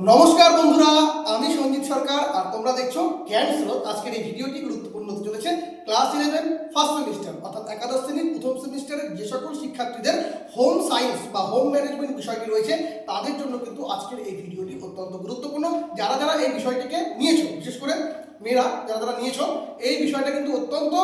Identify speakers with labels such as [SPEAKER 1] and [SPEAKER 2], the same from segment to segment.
[SPEAKER 1] নমস্কার বন্ধুরা, আমি সঞ্জিত সরকার আর তোমরা দেখছো জ্ঞান স্রোত। আজকের এই ভিডিওটি গুরুত্বপূর্ণ হতে চলেছে ক্লাস 11 ফার্স্ট সেমিস্টার অর্থাৎ একাদশ শ্রেণীর প্রথম সেমিস্টারের যে সকল শিক্ষার্থীদের হোম সায়েন্স বা হোম ম্যানেজমেন্ট বিষয়টি রয়েছে তাদের জন্য কিন্তু আজকের এই ভিডিওটি অত্যন্ত গুরুত্বপূর্ণ। যারা যারা এই বিষয়টিকে নিয়েছো, বিশেষ করে মেয়েরা যারা যারা নিয়েছো, এই বিষয়টা কিন্তু অত্যন্ত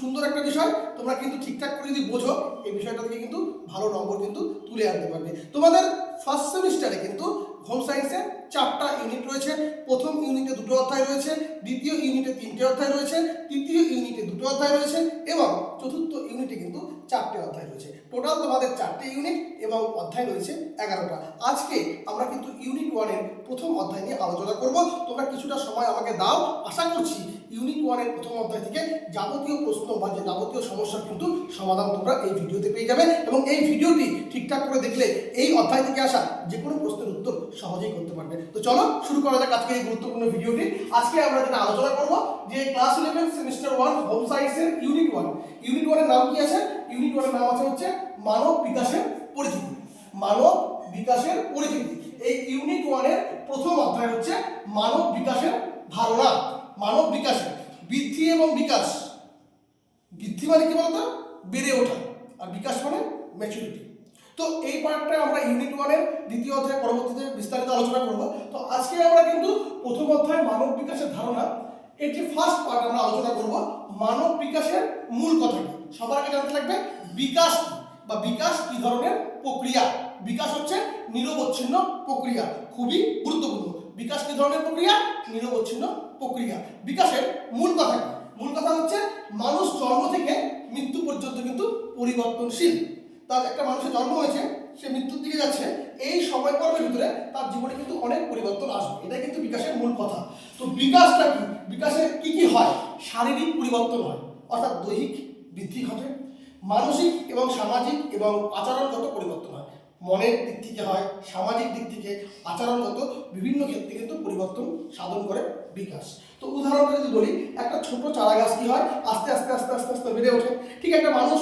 [SPEAKER 1] সুন্দর একটা বিষয়। তোমরা কিন্তু ঠিকঠাক করে যদি বোঝো এই বিষয়টা থেকে কিন্তু ভালো নম্বর কিন্তু তুলে আনতে পারবে। তোমাদের ফার্স্ট সেমিস্টারে কিন্তু হোম সায়েন্সের 4টা ইউনিট রয়েছে। প্রথম ইউনিটে 2টো অধ্যায় রয়েছে, দ্বিতীয় ইউনিটে 3টে অধ্যায় রয়েছে, তৃতীয় ইউনিটে 2টো অধ্যায় রয়েছে এবং চতুর্থ ইউনিটে কিন্তু 4টে অধ্যায় রয়েছে। টোটাল তোমাদের 4টে ইউনিট এবং অধ্যায় রয়েছে 11টা। আজকে আমরা কিন্তু ইউনিট 1-এর প্রথম অধ্যায় নিয়ে আলোচনা করব। তোমরা কিছুটা সময় আমাকে দাও, আশা করছি ইউনিট 1-এর প্রথম অধ্যায় থেকে যাবতীয় প্রশ্ন বা যে যাবতীয় সমস্যার কিন্তু সমাধান তোমরা এই ভিডিওতে পেয়ে যাবে এবং এই ভিডিওটি ঠিকঠাক করে দেখলে এই অধ্যায় থেকে আসা যে কোনো প্রশ্নের উত্তর সহজেই করতে পারবে। তো চলো শুরু করা যাক আজকে এই গুরুত্বপূর্ণ ভিডিওটি। আজকে আমরা যেটা আলোচনা করব যে ক্লাস 11 সেমিস্টার 1 হোম সায়েন্সের ইউনিট 1। ইউনিট 1 এর নাম কি আছে? ইউনিট 1 এর নাম আছে হচ্ছে মানব বিকাশের পরিচিতি। মানব বিকাশের পরিচিতি। এই ইউনিট 1 এর প্রথম অধ্যায় হচ্ছে মানব বিকাশের ধারণা। মানব বিকাশের বৃদ্ধি এবং বিকাশ। বৃদ্ধি মানে কি বলতো? বেড়ে ওঠা, আর বিকাশ মানে ম্যাচুরিটি। তো এই পার্টটা আমরা ইউনিট 1-এর দ্বিতীয় অধ্যায় পরবর্তীতে বিস্তারিত আলোচনা করব। তো আজকে আমরা কিন্তু প্রথম অধ্যায় মানব বিকাশের ধারণা, এর যে ফার্স্ট পার্ট আমরা আলোচনা করব মানব বিকাশের মূল কথা কি। সবার আগে জানতে লাগবে বিকাশ কি বা বিকাশ কি ধরনের প্রক্রিয়া। বিকাশ হচ্ছে নিরবচ্ছিন্ন প্রক্রিয়া, খুবই গুরুত্বপূর্ণ। বিকাশ কি ধরনের প্রক্রিয়া? নিরবচ্ছিন্ন প্রক্রিয়া। বিকাশের মূল কথা কি? মূল কথা হচ্ছে মানুষ জন্ম থেকে মৃত্যু পর্যন্ত কিন্তু পরিবর্তনশীল। তার একটা মানুষের জন্ম হয়েছে, সে মৃত্যুর দিকে যাচ্ছে, এই সময় পর্বের ভিতরে তার জীবনে কিন্তু অনেক পরিবর্তন আসবে। এটাই কিন্তু বিকাশের মূল কথা। তো বিকাশটা কি? বিকাশে কি কি হয়? শারীরিক পরিবর্তন হয়, অর্থাৎ দৈহিক বৃদ্ধি ঘটে। মানসিক এবং সামাজিক এবং আচরণগত পরিবর্তন হয়। মনের দিক থেকে হয়, সামাজিক দিক থেকে, আচরণগত বিভিন্ন ক্ষেত্রে কিন্তু পরিবর্তন সাধন করে বিকাশ। তো উদাহরণ যদি বলি, একটা ছোট চারা গাছ কি হয়? আস্তে আস্তে আস্তে আস্তে আস্তে বেড়ে ওঠে। ঠিক একটা মানুষ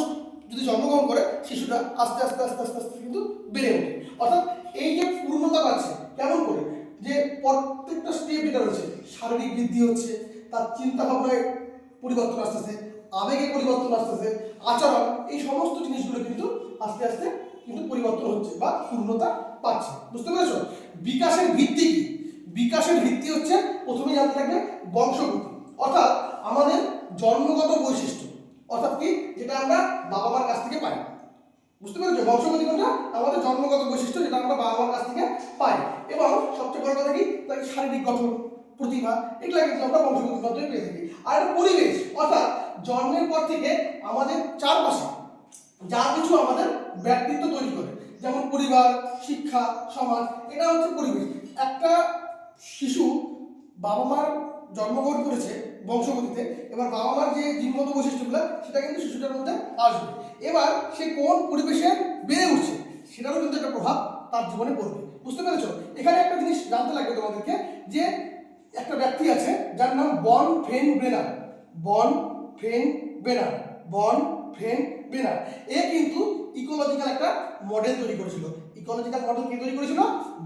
[SPEAKER 1] যদি জন্মগ্রহণ করে, শিশুটা আস্তে আস্তে আস্তে আস্তে আস্তে কিন্তু বেড়ে ওঠে। অর্থাৎ এই যে পূর্ণতা পাচ্ছে কেমন করে? যে প্রত্যেকটা স্টেপ যেটা রয়েছে, শারীরিক বৃদ্ধি হচ্ছে, তার চিন্তা ভাবনায় পরিবর্তন আসতেছে, আবেগে পরিবর্তন আসতেছে, আচরণ, এই সমস্ত জিনিসগুলো কিন্তু আস্তে আস্তে কিন্তু পরিবর্তন হচ্ছে বা পূর্ণতা পাচ্ছে। বুঝতে পেরেছো? বিকাশের ভিত্তি কি? বিকাশের ভিত্তি হচ্ছে প্রথমে জানতে লাগবে বংশগতি, অর্থাৎ আমাদের জন্মগত বৈশিষ্ট্য। অর্থাৎ কি? যেটা আমরা বাবা মার কাছ থেকে পাই। বুঝতে পেরেছো? বংশগতি কোনটা? আমাদের জন্মগত বৈশিষ্ট্য, যেটা আমরা বাবা মার কাছ থেকে পাই। এবং সবচেয়ে বড় কথা কি? তার শারীরিক গঠন, প্রতিভা, এগুলা কিন্তু আমরা বংশগতির মাধ্যমে পেয়ে থাকি। আর একটা পরিবেশ, অর্থাৎ জন্মের পর থেকে আমাদের চারপাশে যা কিছু আমাদের ব্যক্তিত্ব তৈরি করে, যেমন পরিবার, শিক্ষা, সমাজ, এটা হচ্ছে পরিবেশ। একটা শিশু বাবা মার জন্মগ্রহণ করেছে বংশগতিতে, এবার বাবা মার যে জিনগত বৈশিষ্ট্যগুলো সেটা কিন্তু শিশুটার মধ্যে আসবে। এবার সে কোন পরিবেশে বেড়ে উঠছে সেটারও কিন্তু একটা প্রভাব তার জীবনে পড়বে। বুঝতে পেরেছো? এখানে একটা জিনিস জানতে লাগবে তোমাদেরকে, যে একটা ব্যক্তি আছে যার নাম বন ফ্রেন ব্রেনার। বন ফ্রেন ব্রেনার, বন ফ্রেন ব্রেনার। এ কিন্তু ইকোলজিক্যাল একটা মডেল তৈরি করেছিল। ইকোলজিক্যাল মডেল কে তৈরি করেছিল?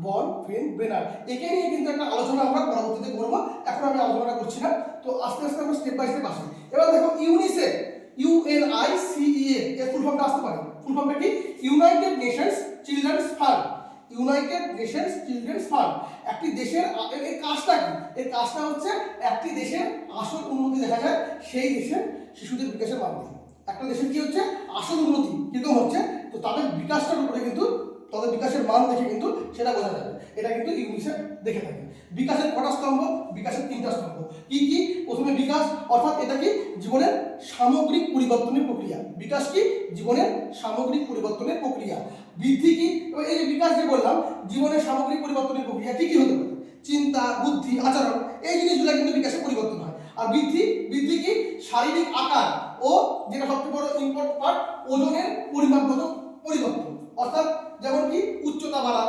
[SPEAKER 1] বন ফ্রেন ব্রেনার। একে নিয়ে কিন্তু একটা আলোচনা আমরা পরবর্তীতে করবো, এখন আমি আলোচনা করছি না। তো আস্তে আস্তে আমরা স্টেপ বাই স্টেপ আসি। এবার দেখো ইউনিসেফ, UNICEF, এর ফুল ফর্মটা আসতে পারে। ফুল ফর্মটা কি? United Nations children's fund. United Nations children's fund. একটি দেশের এর কাজটা কি? এর কাজটা হচ্ছে একটি দেশের আসল উন্নতি দেখা যায় সেই দেশের শিশুদের বিকাশের মাধ্যমে। একটা দেশের কি হচ্ছে? আসল উন্নতি কিরকম হচ্ছে, তো তাদের বিকাশটার উপরে কিন্তু, তাদের বিকাশের মান দেখে কিন্তু সেটা বোঝা যাবে। এটা কিন্তু ইউনিসেফ দেখে থাকে। বিকাশের কটা স্তম্ভ? বিকাশের 3টা স্তম্ভ। কি কি? প্রথমে বিকাশ, অর্থাৎ এটা কি? জীবনের সামগ্রিক পরিবর্তনের প্রক্রিয়া। বিকাশ কি? জীবনের সামগ্রিক পরিবর্তনের প্রক্রিয়া। বৃদ্ধি কি? এই যে বিকাশ যে বললাম, জীবনের সামগ্রিক পরিবর্তনের প্রক্রিয়া কি কি হতে পারে? চিন্তা, বুদ্ধি, আচরণ, এই জিনিসগুলো কিন্তু বিকাশের পরিবর্তন হয়। আর বৃদ্ধি, বৃদ্ধি কি? শারীরিক আকার ও, যেটা সবচেয়ে বড় ইম্পর্টেন্ট পার্ট, ওজনের পরিমাপগত পরিবর্তন। অর্থাৎ যেমন কি? উচ্চতা বাড়া,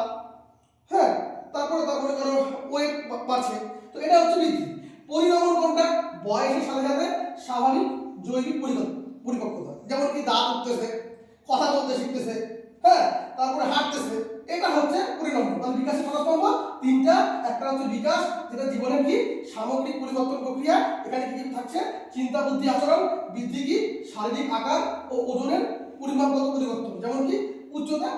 [SPEAKER 1] হ্যাঁ, তারপরে মনে করো ওয়েট বাড়ছে, তো এটা হচ্ছে বৃদ্ধি। পরিণামন কোনটা? বয়সের সাথে সাথে স্বাভাবিক জৈবিক পরিপক্কতা, যেমন কি দাঁত উঠতেছে, কথা বলতে শিখতেছে, হ্যাঁ, তারপরে হাঁটতেছে, এটা হচ্ছে পরিণামন। তাহলে বিকাশের কত স্তম্ভ? 3টা একটা হচ্ছে বিকাশ, যেটা জীবনের কি সামগ্রিক পরিবর্তন প্রক্রিয়া। এখানে কি কি থাকছে? চিন্তা, বুদ্ধি, আচরণ। বৃদ্ধি কি শারীরিক আকার ও ওজনের পরিমাপগত পরিবর্তন, যেমন কি উচ্চতা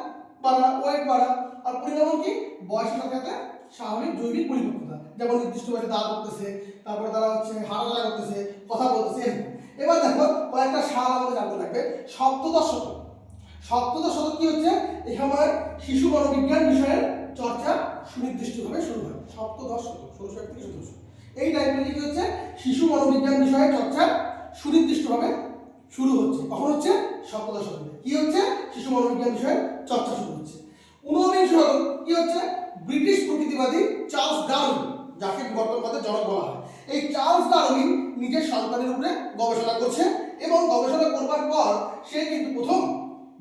[SPEAKER 1] বাড়া, ওয়েট বাড়া। আর পরিণামন কি বয়সের সাথে সাথে স্বাভাবিক জৈবিক পরিবর্তনতা, যেমন নির্দিষ্ট বয়সে দাঁত উঠতেছে, তারপরে তারা হচ্ছে হাঁটাচলা করতেছে, কথা বলতেছে এরকম। এবার দেখো কয়েকটা সাল আমাদের জানতে লাগবে। সপ্তদশ শতক, সপ্তদশ শতক কি হচ্ছে? এখানে শিশু মনোবিজ্ঞান বিষয়ের চর্চা সুনির্দিষ্টভাবে শুরু হয়। সপ্তদশ শতক 1600 থেকে 1700 এই টাইমে কি হচ্ছে? শিশু মনোবিজ্ঞান বিষয়ের চর্চা সুনির্দিষ্টভাবে শুরু হচ্ছে। কখন হচ্ছে? সপ্তদশ শতকে। কি হচ্ছে? শিশু মনোবিজ্ঞান বিষয়ের চর্চা শুরু হচ্ছে। 19 শতক কি হচ্ছে? ব্রিটিশ প্রকৃতিবাদী চার্লস ডারউইন, যাকে বর্তমানে জনক বলা হয়, এই চার্লস ডারউইন নিজের সন্তানের উপরে গবেষণা করছে এবং গবেষণা করবার পর সে কিন্তু প্রথম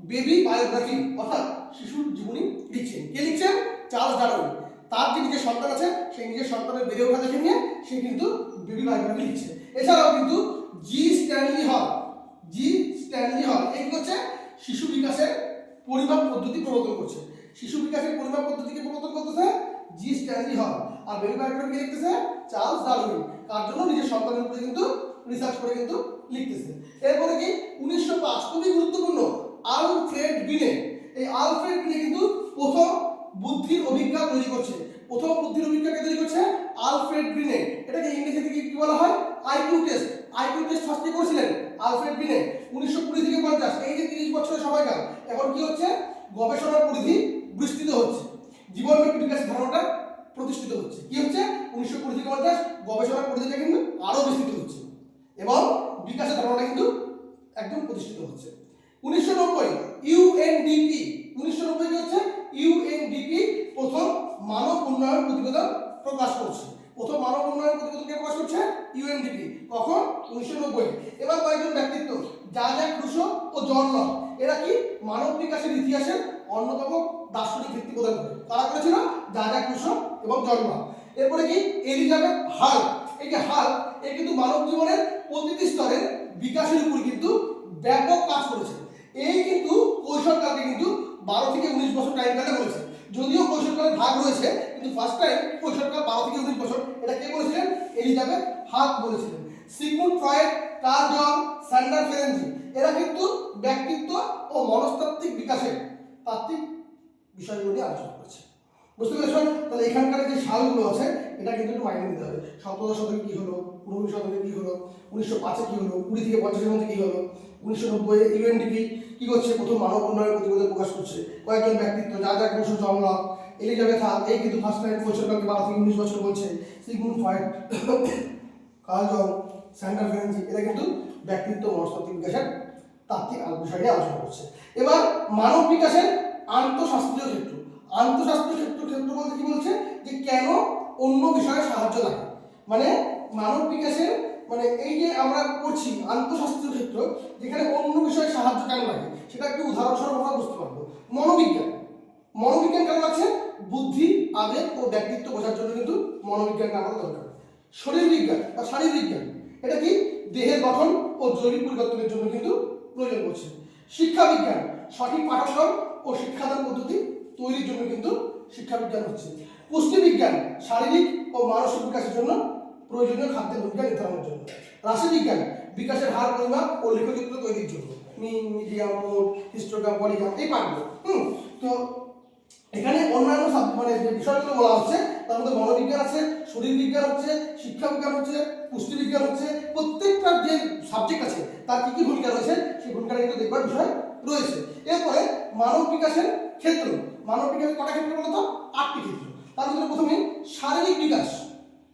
[SPEAKER 1] বেবি বায়োগ্রাফি অর্থাৎ শিশুর জীবনী লিখছেন। কে লিখছেন? Charles Darwin. তার যে নিজের সন্তান আছে সেই নিজের সন্তানের বেড়ে ওঠা দেখে নিয়ে সে কিন্তু বেবি বায়োগ্রাফি লিখছে। এছাড়াও কিন্তু জি স্ট্যানলি হল এই হচ্ছে শিশু বিকাশের পরিমাপ পদ্ধতি প্রবর্তন করছে। শিশু বিকাশের পরিমাপ পদ্ধতিকে প্রবর্তন করতেছে জি স্ট্যানলি হল। আর বেবি বায়োগ্রাফি লিখতেছে চার্লস ডারউইন। তার জন্য নিজের সন্তানের উপরে কিন্তু রিসার্চ করে কিন্তু লিখতেছে। এরপরে কি 1905 খুবই গুরুত্বপূর্ণ, আলফ্রেড বিনে। এই আলফ্রেড বিনে কিন্তু প্রথম বুদ্ধির অভিজ্ঞতা তৈরি করছে। প্রথম বুদ্ধির অভিজ্ঞতা তৈরি করছে আলফ্রেড বিনে। এটাকে ইংরেজিতে কি বলা হয়? IQ test. IQ test first করেছিলেন আলফ্রেড বিনে 1920 থেকে 50। এই যে 30 বছরের সময়কাল, এখন কি হচ্ছে? গবেষণার পরিধি বিস্তৃত হচ্ছে, জীবনব্যাপী বিকাশের ধারণাটা প্রতিষ্ঠিত হচ্ছে। কি হচ্ছে? 1920 থেকে 50 গবেষণার পরিধিটা কিন্তু আরো বিস্তৃত হচ্ছে এবং বিকাশের ধারণাটা কিন্তু একদম প্রতিষ্ঠিত হচ্ছে। 1990 ইউএনডিপি, 1990 কি হচ্ছে? ইউএনডিপি প্রথম মানব উন্নয়ন প্রতিবেদন প্রকাশ করছে। প্রথম মানব উন্নয়ন প্রতিবেদন কে প্রকাশ করছে? ইউএনডিপি। কখন? 1990। এবার কয়েকজন ব্যক্তিত্ব, জ্যাক রুসো ও জন লক, এরা কি মানব বিকাশের ইতিহাসের অন্যতম দার্শনিক ভিত্তি প্রদান করে। তারা করেছিল জ্যাক রুসো এবং জন লক। এরপরে কি এলিজাবেথ হাল্ক। এই যে হাল্ক, এ কিন্তু মানব জীবনের প্রতিটি স্তরের বিকাশের উপর কিন্তু ব্যাপক কাজ করেছে। এই কিন্তু কৈশোরকালকে কিন্তু 12 থেকে 19 বছর টাইমকালে বলেছে। যদিও কৈশোরকালের ভাগ রয়েছে কিন্তু ফার্স্ট টাইম কৈশোরকাল 12 থেকে 19 বছর, এটা কে বলেছিলেন? এলিজাবেথ হাল্ক বলেছিলেন। সিগমুন্ড ফ্রয়েড, কার্ল জং, স্যান্ডার ফেরেনজি, এরা কিন্তু ব্যক্তিত্ব ও মনস্তাত্ত্বিক বিকাশের তাত্ত্বিক বিষয়গুলো নিয়ে আলোচনা করেছে। বুঝতে পেরেছেন? তাহলে এখানকার যে সালগুলো আছে এটা কিন্তু একটু মাইনে দিতে হবে। সপ্তদশ শতকে কি হলো, 19 শতকে কি হলো, 1905 কি হলো, 20 থেকে 50 এর মধ্যে কি হলো, 1990 ইউএনডিপি কি করছে? প্রথম মানব উন্নয়ন প্রতিবেদন প্রকাশ করছে। কয়েকজন ব্যক্তিত্ব, Jacques Rousseau, John Locke, Elizabeth Hulk, এই কিন্তু ফার্স্ট টাইম কৈশোরকালকে 12 থেকে 19 বছর বলছে। সিগমুন্ড ফ্রয়েড, কার্ল জং, স্যান্ডার ফেরেনজি, এরা কিন্তু ব্যক্তিত্ব মনস্তাত্ত্বিক বিকাশের তাত্ত্বিক বিষয় নিয়ে আলোচনা করছে। এবার মানব বিকাশের আন্তঃশাস্ত্রীয় ক্ষেত্র। আন্তঃশাস্ত্রীয় ক্ষেত্র বলতে কি বলছে? যে কেন অন্য বিষয়ে সাহায্য লাগে, মানে মানব বিকাশের মানে এই যে আমরা করছি আন্তঃশাস্ত্রীয় ক্ষেত্র, যেখানে অন্য বিষয়ে সাহায্য কেন লাগে সেটা একটু উদাহরণস্বরূপ আমরা বুঝতে পারবো। মনোবিজ্ঞান, মনোবিজ্ঞান কেন লাগছে? বুদ্ধি, আবেগ ও ব্যক্তিত্ব বোঝার জন্য কিন্তু মনোবিজ্ঞানটা আমাদের দরকার। শরীর বিজ্ঞান বা শারীরবিজ্ঞান, এটা কি দেহের গঠন ও জৈবিক পরিবর্তনের জন্য কিন্তু প্রয়োজন পড়ছে। শিক্ষা বিজ্ঞান, সঠিক পাঠ্যক্রম ও শিক্ষাদান পদ্ধতি তৈরির জন্য কিন্তু শিক্ষা বিজ্ঞান হচ্ছে। পুষ্টি বিজ্ঞান, শারীরিক ও মানসিক বিকাশের জন্য প্রয়োজনীয় খাদ্যের ভূমিকা নির্ধারণের জন্য। রাশিবিজ্ঞান, বিকাশের হার পরিমাপ ও লেখচিত্র তৈরির জন্য। মিন, মিডিয়াম, মোড, হিস্টোগ্রাম, পলিগ্রাম, এই পাঠগুলো। তো এখানে অন্যান্য মানে যে বিষয়গুলো বলা হচ্ছে তার মধ্যে মনোবিজ্ঞান আছে, শরীর বিজ্ঞান হচ্ছে, শিক্ষা বিজ্ঞান হচ্ছে, পুষ্টি বিজ্ঞান হচ্ছে। প্রত্যেকটা যে সাবজেক্ট আছে তার কি কি ভূমিকা রয়েছে সেই ভূমিকাটা কিন্তু দেখবার বিষয় রয়েছে। এরপরে মানব বিকাশের ক্ষেত্র, মানব বিকাশের কটা ক্ষেত্র বলতো? 8টি ক্ষেত্র। তার ভিতরে প্রথমে শারীরিক বিকাশ।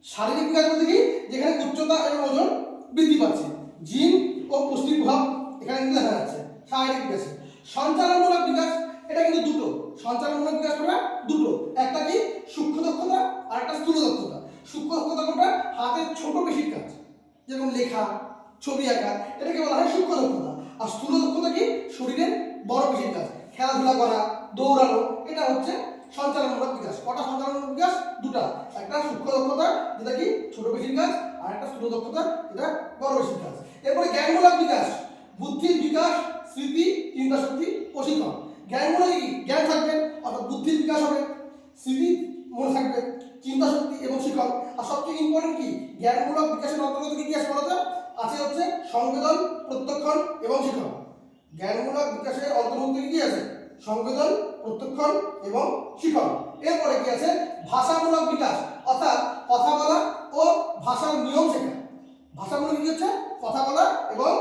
[SPEAKER 1] শারীরিক বিকাশ বলতে কি? যেখানে উচ্চতা এবং ওজন বৃদ্ধি পাচ্ছে, জিন ও পুষ্টির প্রভাব এখানে কিন্তু দেখা যাচ্ছে শারীরিক বিকাশে। সঞ্চালনমূলক বিকাশ, এটা কিন্তু দুটো। সঞ্চালনমূলক বিকাশ কোনটা? দুটো। একটা কি সূক্ষ্ম দক্ষতা আর একটা স্থূল দক্ষতা। সূক্ষ্ম দক্ষতা কোনটা? হাতের ছোট পেশির কাজ, যেরকম লেখা, ছবি আঁকা, এটাকে বলা হয় সূক্ষ্ম দক্ষতা। আর স্থূল দক্ষতা কি? শরীরের বড় পেশির কাজ, খেলাধুলা করা, দৌড়ানো, এটা হচ্ছে সঞ্চালনমূলক বিকাশ। কটা সঞ্চালনমূলক বিকাশ? দুটা। একটা সূক্ষ্ম দক্ষতা যেটা কি ছোট পেশির কাজ, আর একটা স্থূল দক্ষতা যেটা বড় পেশির কাজ। এরপরে জ্ঞানমূলক বিকাশ, বুদ্ধির বিকাশ, স্মৃতি, চিন্তা শক্তি, প্রশিক্ষণ। জ্ঞানমূলক কি? জ্ঞান থাকবে অর্থাৎ বুদ্ধির বিকাশ হবে, স্মৃতি মনে থাকবে, চিন্তা শিখন। আর সবচেয়ে ইম্পর্টেন্ট কি, জ্ঞানমূলক বিকাশের অন্তর্গত কি আছে বলতো? আছে হচ্ছে সংবেদন, প্রত্যক্ষণ এবং শিখন। জ্ঞানমূলক বিকাশের অন্তর্ভুক্ত কি আছে? সংবেদন, প্রত্যক্ষণ এবং শিখন। এরপরে কি আছে? ভাষামূলক বিকাশ, অর্থাৎ কথা বলা ও ভাষার নিয়ম শেখা। ভাষামূলক কি হচ্ছে? কথা বলা এবং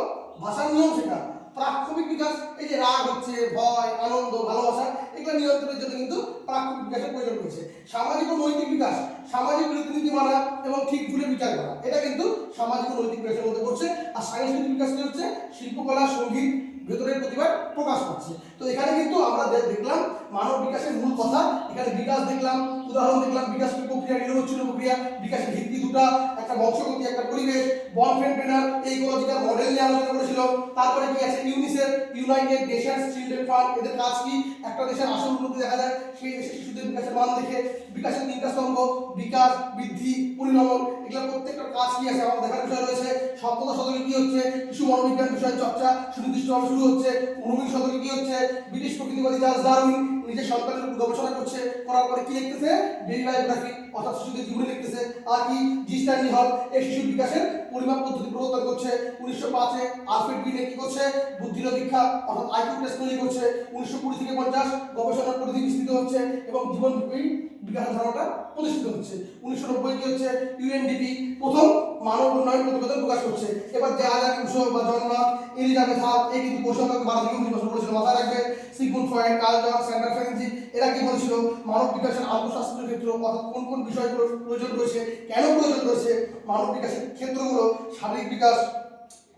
[SPEAKER 1] ভাষার নিয়ম শেখা। প্রাক্ষোভিক বিকাশ, এই যে রাগ হচ্ছে, ভয়, আনন্দ, ভালোবাসা, এগুলো নিয়ন্ত্রণের জন্য কিন্তু প্রাক্ষোভিক বিকাশের প্রয়োজন রয়েছে। সামাজিক ও নৈতিক বিকাশ, সামাজিক রীতিনীতি মানা এবং ঠিক ভুলের বিচার করা, এটা কিন্তু সামাজিক ও নৈতিক বিকাশের মধ্যে পড়ছে। আর সাংস্কৃতিক বিকাশ কি হচ্ছে? শিল্পকলা, সঙ্গীত, ভেতরের প্রতিভা প্রকাশ করছে। তো এখানে কিন্তু আমরা দেখলাম মানব বিকাশের মূল কথা। এখানে বিকাশ দেখলাম, উদাহরণ দেখলাম, বিকাশ কি প্রক্রিয়া, নিরবচ্ছিন্ন প্রক্রিয়া, বিকাশের ভিত্তি দুটা, একটা বংশগতি, একটা পরিবেশ, বনফ্রেন্ডেনার, এই ইকোলজিক্যাল মডেল নিয়ে আলোচনা করেছিল। তারপরে কি আছে? UNICEF, United Nations children fund, এদের কাজ কি? একটা দেশের আসল উন্নতি দেখা যায় সেই দেশের শিশুদের বিকাশের মান দেখে। বিকাশের তিনটা স্তম্ভ, বিকাশ, বৃদ্ধি, পরিণমন, এগুলো প্রত্যেকটা কাজ কি আছে আমাদের দেখার বিষয় রয়েছে। সপ্তদশ শতকে কি হচ্ছে? শিশু মনোবিজ্ঞান বিষয়ের চর্চা সুনির্দিষ্টভাবে শুরু হচ্ছে। 19 শতকে কি হচ্ছে? ব্রিটিশ প্রকৃতিবাদী চার্লস ডারউইন নিজের সন্তানের উপর গবেষণা করছে, করার পরে কি লিখতেছে? ডেইলি বায়োগ্রাফি, অর্থাৎ শিশুদের জীবনী লিখতেছে। আর কি? জি স্ট্যানলি হল এই শিশুর বিকাশের পরিমাপ পদ্ধতি প্রবর্তন করছে। 1905-এ আলফ্রেড বিনে কি করছে? বুদ্ধির দীক্ষা, অর্থাৎ আইকিউ টেস্ট তৈরি করছে। 1920 থেকে 50 গবেষণার পরিধি বিস্তৃত হচ্ছে এবং জীবনব্যাপী বিকাশের ধারণাটা প্রতিষ্ঠিত হচ্ছে। 1990 কি হচ্ছে? ইউএনডিপি প্রথম মানব উন্নয়ন প্রতিবেদন প্রকাশ করছে। এবার জাহাজার রুশো বা জননাথ, এলিজাবেথ হাল, এই কিন্তু পরিসংখ্যান 12 থেকে 19 বছর বলেছিল, মাথায় রাখবে। সিগমুন্ড ফ্রয়েড, কার্ল জং, স্যান্ডার ফেরেন্সি, এরা কি বলেছিল? মানব বিকাশের আন্তঃশাস্ত্রীয় ক্ষেত্র, অর্থাৎ কোন কোন বিষয়গুলোর প্রয়োজন রয়েছে, কেন প্রয়োজন রয়েছে, মানব বিকাশের ক্ষেত্রগুলো, শারীরিক বিকাশ,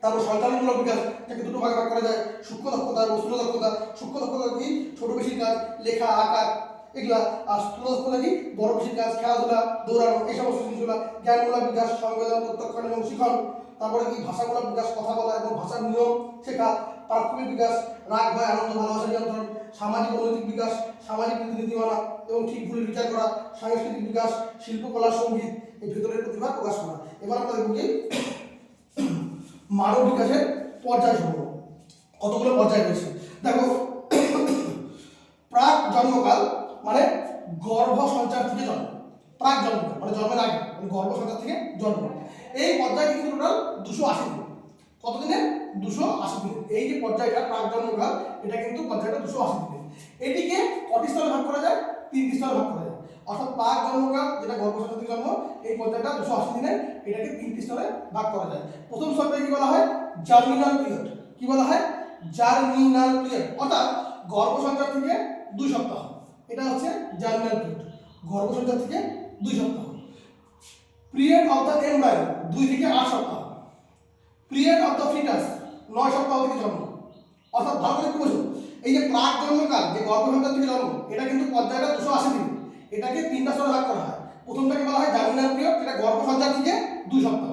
[SPEAKER 1] তারপর সঞ্চালনমূলক বিকাশ, এটাকে দুটো ভাগে ভাগ করা যায়, সূক্ষ্ম দক্ষতা এবং স্থূল দক্ষতা। সূক্ষ্ম দক্ষতা কি? ছোট বেশি কাজ, লেখা, আঁকা, এগুলা। আর স্থূল দক্ষতা কি? বড় বেশি কাজ, খেলাধুলা, দৌড়ানো, এই সমস্ত জিনিসগুলো। জ্ঞানমূলক বিকাশ, সংবেদন, প্রত্যক্ষণ এবং শিখন। তারপরে কি? ভাষামূলক বিকাশ, কথা বলা এবং ভাষার নিয়ম শেখা। প্রাথমিক বিকাশ, রাগ, ভয়, আনন্দ, ভালোবাসা নিয়ন্ত্রণ। সামাজিক অনৈতিক বিকাশ, সামাজিক রীতিনীতি মানা এবং ঠিক ভুলের বিচার করা। সাংস্কৃতিক বিকাশ, শিল্পকলা, সঙ্গীত, এই ভেতরের প্রতিভা প্রকাশ করা। এবার আমরা দেখব কি মানব বিকাশের পর্যায় সমূহ, কতগুলো পর্যায় রয়েছে। দেখো, প্রাক জন্মকাল মানে গর্ভ সঞ্চার থেকে জন্ম। প্রাক জন্মকাল মানে জন্মের আগে, মানে গর্ভ সঞ্চার থেকে জন্ম। এই পর্যায়ে কিন্তু টোটাল 280 দিন। কতদিনে? 280 দিন। এই যে পর্যায়টা প্রাক জন্মকাল, এটা কিন্তু পর্যায়টা 280 দিন। এটিকে কটি স্তরে ভাগ করা যায়? 3টি স্তরে ভাগ করা যায়। অর্থাৎ প্রাক জন্মকাল, যেটা গর্ভ সঞ্চার থেকে জন্ম, এই পর্যায়টা 280 দিনের, এটাকে 3টি স্তরে ভাগ করা যায়। প্রথম স্তরটাকে কি বলা হয়? Germinal period. কি বলা হয়? জার্মিনাল পিরিয়ড, অর্থাৎ গর্ভ সঞ্চার থেকে 2 সপ্তাহ, এটা হচ্ছে জার্মিনাল পিরিয়ড। গর্ভ সঞ্চার থেকে 2 সপ্তাহ। পিরিয়ড অফ দ্য এমব্রায়ো 2 থেকে 8 সপ্তাহ। পিরিয়ড অফ দ্য ফিটাস 9 সপ্তাহ থেকে জন্ম। অর্থাৎ ভালো করে বুঝুন, এই যে প্রাক জন্মকাল, যে গর্ভ সঞ্চার থেকে জন্ম, এটা কিন্তু পর্যায়টা 280 দিন। এটাকে 3টা স্তরে ভাগ করা হয়। প্রথমটাকে বলা হয় জার্মিনাল পিরিয়ড, যেটা গর্ভ সঞ্চার থেকে 2 সপ্তাহ।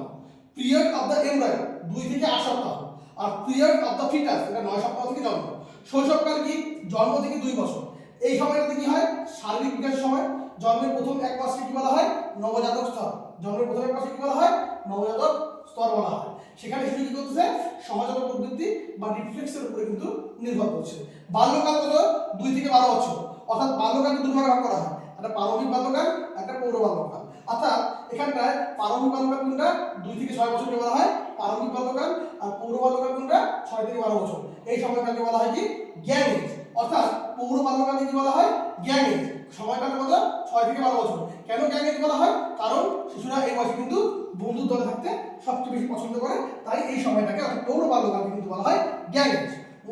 [SPEAKER 1] পিরিয়ড অফ দ্য এমব্রায়ো 2 থেকে 8 সপ্তাহ। আর পিরিয়ড অফ দ্য ফিটাস, এটা 9 সপ্তাহ থেকে জন্ম। শৈশবকাল কি? জন্ম থেকে 2 বছর। এই সময়টাতে কি হয়? শারীরিক বিকাশের সময়। জন্মের প্রথম 1 মাসকে কি বলা হয়? নবজাতক স্তর। জন্মের প্রথম 1 মাসকে কি বলা হয়? নবজাতক স্তর বলা হয়। সেখানে শিশু কি করতেছে? সমাজগত প্রবৃত্তি বা রিফ্লেক্সের উপরে কিন্তু নির্ভর করছে। বাল্যকাল কত? 2 থেকে 12 বছর। অর্থাৎ বাল্যকালকে দুটো ভাগে ভাগ করা হয়, একটা প্রারম্ভিক বাল্যকাল, একটা পৌর বাল্যকাল। অর্থাৎ এখানটায় প্রারম্ভিক বাল্যকাল কোনটা? 2 থেকে 6 বছরকে বলা হয় প্রারম্ভিক বাল্যকাল। আর পৌর বাল্যকাল কোনটা? 6 থেকে 12 বছর। এই সময়কালকে বলা হয় কি? জ্ঞান এজ। অর্থাৎ পৌর বাল্যকালকে কি বলা হয়? জ্ঞান এজ। সময়কাল কত? 6 থেকে 12 বছর। কেন জ্ঞান এজ বলা হয়? কারণ শিশুরা এই বয়সে কিন্তু বন্ধুর দলে থাকতে সবচেয়ে বেশি পছন্দ করে, তাই এই সময়টাকে, অর্থাৎ পৌর বাল্যকালকে কিন্তু বলা হয় জ্ঞান এজ।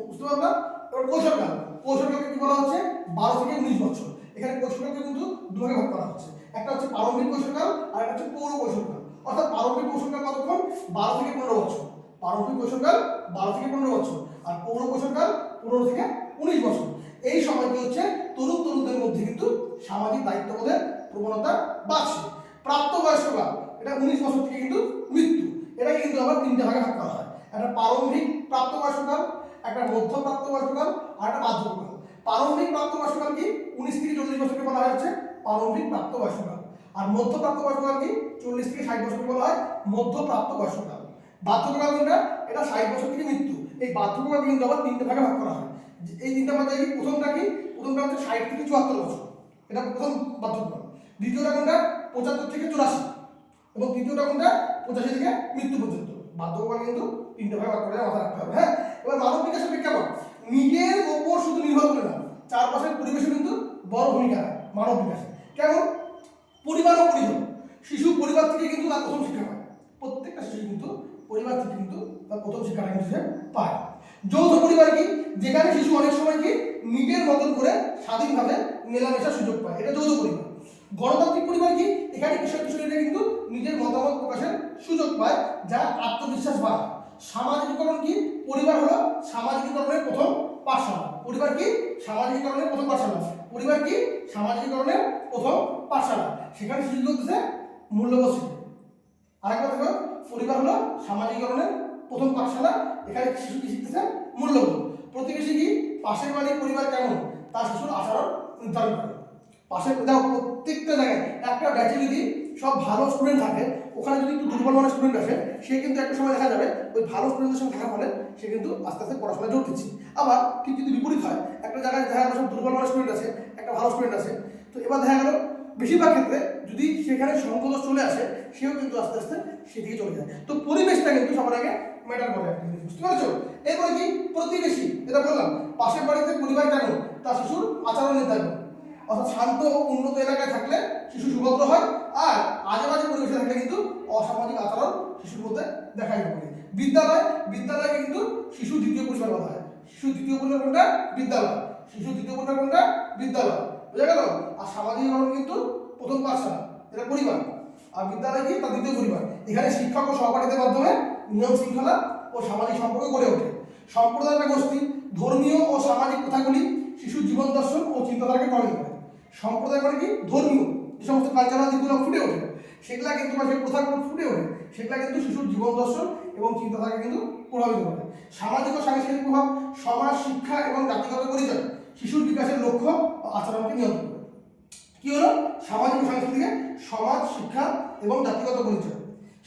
[SPEAKER 1] বুঝতে পারলাম? এবার কৈশোরকাল। কৈশোরকালকে কি বলা হচ্ছে? 12 থেকে 19 বছর। এখানে কৈশোরকালকে কিন্তু দুভাগে ভাগ করা হচ্ছে, একটা হচ্ছে প্রারম্ভিক কৈশোরকাল আর একটা হচ্ছে পৌর কৈশোরকাল। অর্থাৎ প্রারম্ভিক কৈশোরকাল কতক্ষণ? 12 থেকে 15 বছর। প্রারম্ভিক কৈশোরকাল 12 থেকে 15 বছর। আর পৌর কৈশোরকাল 15 থেকে 19 বছর। এই সময়টি হচ্ছে তরুণ তরুণদের মধ্যে কিন্তু সামাজিক দায়িত্ববোধের প্রবণতা বাড়ছে। প্রাপ্তবয়স্ককাল, এটা 19 বছর থেকে কিন্তু মৃত্যু। এটাকে কিন্তু আবার 3টে ভাগে ভাগ করা হয়, একটা প্রারম্ভিক প্রাপ্তবয়স্ককাল, একটা মধ্য প্রাপ্তবয়স্ককাল আর একটা বার্ধক্যকাল। প্রারম্ভিক প্রাপ্তবয়স্ককাল কি? 19 থেকে 40 বছরকে বলা হচ্ছে প্রারম্ভিক প্রাপ্তবয়স্ককাল। আর মধ্য প্রাপ্তবয়স্ককাল কি? 40 থেকে 60 বছরকে বলা হয় মধ্য প্রাপ্তবয়স্ককাল। বার্ধক্যকাল কোনটা? এটা 60 বছর থেকে মৃত্যু। এই বার্ধক্যকাল কিন্তু আবার 3টে ভাগে ভাগ করা হয়। এই 3টা মধ্যে কি? প্রথমটা কি? প্রথমটা হচ্ছে 60 থেকে 74 বছর, এটা প্রথম বার্ধক্যকাল। দ্বিতীয়টা কোনটা 75 থেকে 84, এবং তৃতীয়টা কোনটা 85 থেকে মৃত্যু পর্যন্ত। বাধ্যকভাবে কিন্তু তিনটে ভাগে ভাগ করে মাথায় রাখতে হবে। হ্যাঁ, এবার মানব বিকাশের প্রেক্ষাপট নিজের ওপর শুধু নির্ভর করে না, চারপাশের পরিবেশে কিন্তু বড় ভূমিকা রাখে মানব বিকাশে। কেমন? পরিবার ও পরিজন। শিশু পরিবার থেকে কিন্তু তার প্রথম শিক্ষা পায়, প্রত্যেকটা শিশু কিন্তু পরিবার থেকে কিন্তু তার প্রথম শিক্ষাটা কিন্তু সে পায়। যৌথ পরিবার কি? যেখানে শিশু অনেক সময় কি নিজের মতন করে স্বাধীনভাবে মেলামেশার সুযোগ পায়, এটা যৌথ পরিবার। গণতান্ত্রিক পরিবার কি? এখানে কিশোর কিশোরীরা কিন্তু নিজের মতামত প্রকাশের সুযোগ পায়, যা আত্মবিশ্বাস বাড়ায়। সামাজিকীকরণ কি? পরিবার হলো সামাজিকীকরণের প্রথম পাঠশালা। পরিবার কি? সামাজিকীকরণের প্রথম পাঠশালা। পরিবার কি? সামাজিকীকরণের প্রথম পাঠশালা। সেখানে শিশু করতেছে মূল্যবোধ শিখে। আরেকবার দেখো, পরিবার হলো সামাজিকীকরণের প্রথম পাঠশালা, এখানে শিশু কি শিখতেছে? মূল্যবোধ। প্রতিবেশী কি? পাশের বাড়ির পরিবার কেমন তার শিশুর আচরণ নির্ধারণ করে। পাশের দেখো প্রত্যেকটা জায়গায় একটা ব্যাচে যদি সব ভালো স্টুডেন্ট থাকে, ওখানে যদি একটু দুর্বল মানের স্টুডেন্ট আসে, সে কিন্তু একটা সময় দেখা যাবে ওই ভালো স্টুডেন্টের সঙ্গে থাকার ফলে সে কিন্তু আস্তে আস্তে পড়াশোনায় জোর দিচ্ছে। আবার ঠিক যদি বিপরীত হয়, একটা জায়গায় দেখা গেল সব দুর্বল মানের স্টুডেন্ট আছে, একটা ভালো স্টুডেন্ট আছে, তো এবার দেখা গেল বেশিরভাগ ক্ষেত্রে যদি সেখানে সংকোচ চলে আসে, সেও কিন্তু আস্তে আস্তে সেদিকে চলে যায়। তো পরিবেশটা কিন্তু সবার আগে ম্যাটার করে, বুঝতে পারছো? এরপরে কি? প্রতিবেশী, এটা বললাম পাশের বাড়িতে পরিবার কেমন তার শিশুর আচরণ নির্ধারণ। অর্থাৎ শান্ত ও উন্নত এলাকায় থাকলে শিশু সুভদ্র হয়, আর আজে বাজে পরিবেশে থাকলে কিন্তু অসামাজিক আচরণ শিশুর মধ্যে দেখা দিতে পারে। বিদ্যালয়, বিদ্যালয়কে কিন্তু শিশু দ্বিতীয় পরিবার বলা হয়। শিশু দ্বিতীয় পরিবার কোনটা? বিদ্যালয়। শিশু দ্বিতীয় পরিবার কোনটা? বিদ্যালয়। বুঝা গেল? আর সামাজিকীকরণ কিন্তু প্রথম পাঠশালা, এটা পরিবার। আর বিদ্যালয় কি? তার দ্বিতীয় পরিবার। এখানে শিক্ষক ও সহপাঠীদের মাধ্যমে নিয়ম শৃঙ্খলা ও সামাজিক সম্পর্ক গড়ে ওঠে। সম্প্রদায় বা গোষ্ঠী, ধর্মীয় ও সামাজিক কথাগুলি শিশুর জীবন দর্শন ও চিন্তাধারাকে প্রভাবিত করে। সম্প্রদায় মানে কি? ধর্মীয় যে সমস্ত কালচারাল দিকগুলো ফুটে ওঠে, সেগুলা কিন্তু বা সেই প্রথাগুলো ফুটে ওঠে, সেগুলা কিন্তু শিশুর জীবন দর্শন এবং চিন্তাধারাকে কিন্তু প্রভাবিত করে। সামাজিক ও সাংস্কৃতিক প্রভাব, সমাজ, শিক্ষা এবং জাতিগত পরিচয় শিশুর বিকাশের লক্ষ্য ও আচরণকে নিয়ন্ত্রণ করে। কি হলো? সামাজিক ও সাংস্কৃতিক, সমাজ, শিক্ষা এবং জাতিগত পরিচয়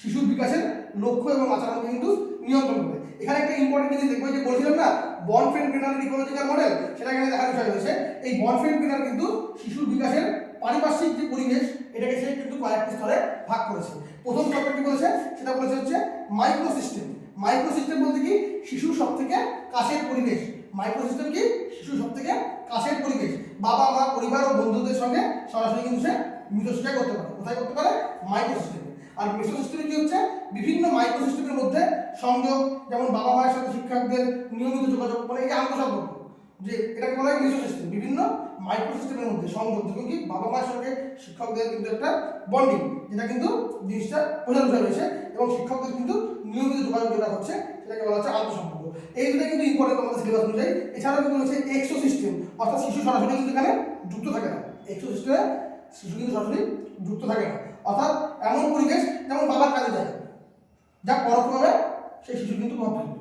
[SPEAKER 1] শিশুর বিকাশের লক্ষ্য এবং আচরণকে কিন্তু নিয়ন্ত্রণ করে। এখানে একটা ইম্পর্টেন্ট জিনিস দেখবো, যে বলছিলাম না বনফ্রেন্ড-প্রেনার ইকোলজিক্যাল মডেল, সেটা এখানে দেখার বিষয় রয়েছে। এই বনফ্রেন্ড-প্রেনার কিন্তু শিশুর বিকাশের পারিপার্শ্বিক যে পরিবেশ, এটাকে সে কিন্তু কয়েকটি স্তরে ভাগ করেছে। প্রথম স্তরটা কি বলেছে? সেটা বলেছে হচ্ছে মাইক্রো সিস্টেম। মাইক্রো সিস্টেম বলতে কি? শিশুর সব থেকে কাছের পরিবেশ। মাইক্রো সিস্টেম কি? শিশুর সব থেকে কাছের পরিবেশ। বাবা মা, পরিবার ও বন্ধুদের সঙ্গে সরাসরি কিন্তু সে মিথস্ক্রিয়া করতে পারে। কোথায় করতে পারে? মাইক্রো সিস্টেমে। আর মেসো সিস্টেমে কি হচ্ছে? বিভিন্ন মাইক্রো সিস্টেমের মধ্যে সংযোগ, যেমন বাবা মায়ের সাথে শিক্ষকদের নিয়মিত যোগাযোগ, মানে এই যে আন্তঃসম্পর্ক, যে এটাকে বলা হয় মেসো সিস্টেম। বিভিন্ন মাইক্রো সিস্টেমের মধ্যে সংযোগ, যেমন কি বাবা মায়ের সঙ্গে শিক্ষকদের কিন্তু একটা বন্ডিং, যেটা কিন্তু জিনিসটা বোঝার বিষয় রয়েছে, এবং শিক্ষকদের কিন্তু নিয়মিত যোগাযোগ যেটা হচ্ছে সেটাকে বলা হচ্ছে আন্তঃসম্পর্ক। এই দুটো কিন্তু ইম্পর্টেন্ট আমাদের সিলেবাস অনুযায়ী। এছাড়াও কিন্তু রয়েছে এক্সো সিস্টেম, অর্থাৎ শিশু সরাসরি কিন্তু এখানে যুক্ত থাকে না। এক্সো সিস্টেমে শিশু কিন্তু সরাসরি যুক্ত থাকে না, অর্থাৎ এমন পরিবেশ যেমন বাবার কাজে যায়, যা পরোক্ষভাবে সেই শিশু কিন্তু প্রভাব ফেলবে।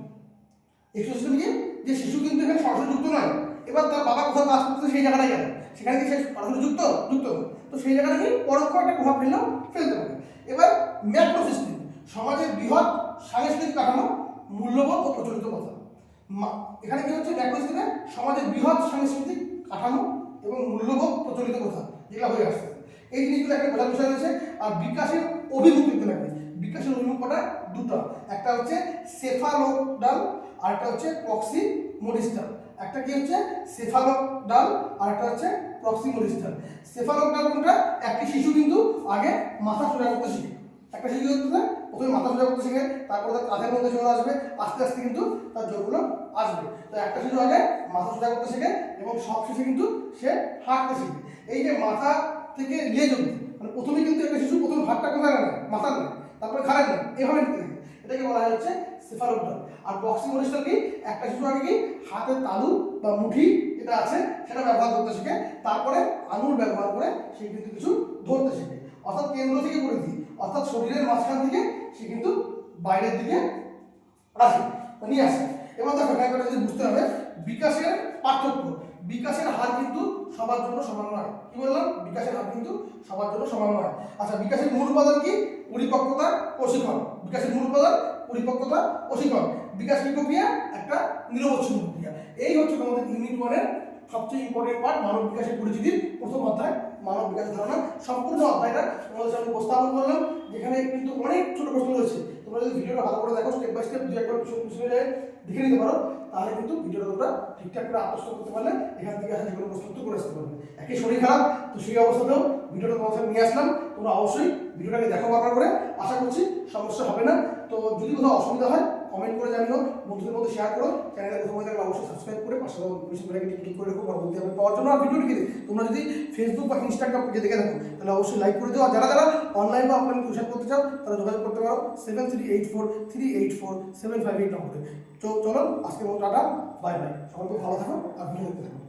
[SPEAKER 1] এক্সো সিস্টেম কি? যে শিশু কিন্তু এখানে সরাসরি যুক্ত নয়, এবার তার বাবা কোথাও কাজ করতেছে সেই জায়গাটাই গেল, সেখানে কি সে সরাসরি যুক্ত নয়, তো সেই জায়গাটা কি পরোক্ষ একটা প্রভাব ফেলতে পারে। এবার ম্যাক্রো সিস্টেম, সমাজের বৃহৎ সাংস্কৃতিক কাঠামো, মূল্যবোধ ও প্রচলিত কথা। এখানে কি হচ্ছে? ম্যাক্রো সিস্টেমে সমাজের বৃহৎ সাংস্কৃতিক কাঠামো এবং মূল্যবোধ প্রচলিত কথা যেগুলো হয়ে আসছে, এই জিনিসগুলো একটা বোঝার বিষয় রয়েছে। আর বিকাশের অভিমুখ দেখতে লাগবে। বিকাশের অভিমুখটা দুটো, একটা হচ্ছে সেফালোডাল আর একটা হচ্ছে প্রক্সিমোডিস্টাল। একটা কি হচ্ছে? সেফালোডাল আর একটা হচ্ছে প্রক্সিমোডিস্টাল। সেফালোডাল কোনটা? একটি শিশু কিন্তু আগে মাথা সোজা করতে শিখে। একটা শিশু হচ্ছে প্রথমে মাথা সোজা করতে শিখে, তারপরে তার কাঁধের মধ্যে চলে আসবে, আস্তে আস্তে কিন্তু তার জোরগুলো আসবে। তো একটা শিশু আগে মাথা সোজা করতে শিখে এবং সব শেষে কিন্তু সে হাঁটতে শিখে। এই যে মাথা থেকে লেজ অবধি, মানে প্রথমে কিন্তু একটা শিশু প্রথম হাতটা কোথায় নেয়? মাথার নেয়, তারপরে ঘাড়ের নেয়, এভাবে নিতে থাকে। এটাকে বলা হচ্ছে সেফালোডাল। আর প্রক্সিমোডিস্টাল কি? একটা শিশু আগে কি হাতের তালু বা মুঠি যেটা আছে সেটা ব্যবহার করতে শিখে, তারপরে আঙুল ব্যবহার করে সে কিন্তু কিছু ধরতে শিখে। অর্থাৎ কেন্দ্র থেকে পরিধি, অর্থাৎ শরীরের মাঝখান থেকে সে কিন্তু বাইরের দিকে আসে, নিয়ে আসে। এবার দেখো একটা জিনিস বুঝতে হবে, বিকাশের পার্থক্য। বিকাশের হার কিন্তু সবার জন্য সমান নয়। কি বললাম? বিকাশের হার কিন্তু সবার জন্য সমান নয়। আচ্ছা, বিকাশের মূল উপাদান কি? পরিপক্কতা, প্রশিক্ষণ। বিকাশের মূল উপাদান পরিপক্কতা, প্রশিক্ষণ। বিকাশ কি প্রক্রিয়া? একটা নিরবচ্ছিন্ন প্রক্রিয়া। এই হচ্ছে তোমাদের ইউনিট 1 এর সবচেয়ে ইম্পর্টেন্ট পার্ট, মানব বিকাশের পরিচিতির প্রথম অধ্যায়। মানব বিকাশ ধারণা সম্পূর্ণ অধ্যায়টা তোমাদের সামনে উপস্থাপন করলাম, যেখানে কিন্তু অনেক ছোট প্রশ্ন রয়েছে। তোমরা যদি ভিডিওটা ভালো করে দেখো, স্টেপ বাই স্টেপ দু একবার পিছনে দেখে নিতে পারো, তাহলে কিন্তু ভিডিওটা তোমরা ঠিকঠাক করে আত্মস্থ করতে পারলে এখান থেকে আসা যেগুলো প্রশ্ন উত্তর করে আসতে পারবে। একই শরীর খারাপ, তো সেই অবস্থাতেও ভিডিওটা তোমার সামনে নিয়ে আসলাম। তোমরা অবশ্যই ভিডিওটাকে দেখো বারবার করে, আশা করছি সমস্যা হবে না। তো যদি কোথাও অসুবিধা হয় কমেন্ট করে জানিও, বন্ধুদের মধ্যে শেয়ার করো, চ্যানেলে প্রথম হয়ে থাকলে অবশ্যই সাবস্ক্রাইব করে পাশে ক্লিক করে রেখো পরবর্তী আপডেট পাওয়ার জন্য। আর ভিডিওটিকে তোমরা যদি ফেসবুক বা ইনস্টাগ্রাম পেজে দেখে থাকো তাহলে অবশ্যই লাইক করে দিও। আর যারা যারা অনলাইন বা অফলাইন টিউশন করতে চাও তারা যোগাযোগ করতে পারো 7384384758 নম্বরে। তো চলো আজকের মতো টাটা, বাই বাই, সকলকে ভালো থাকো আর ভিডিও দেখতে থাকো।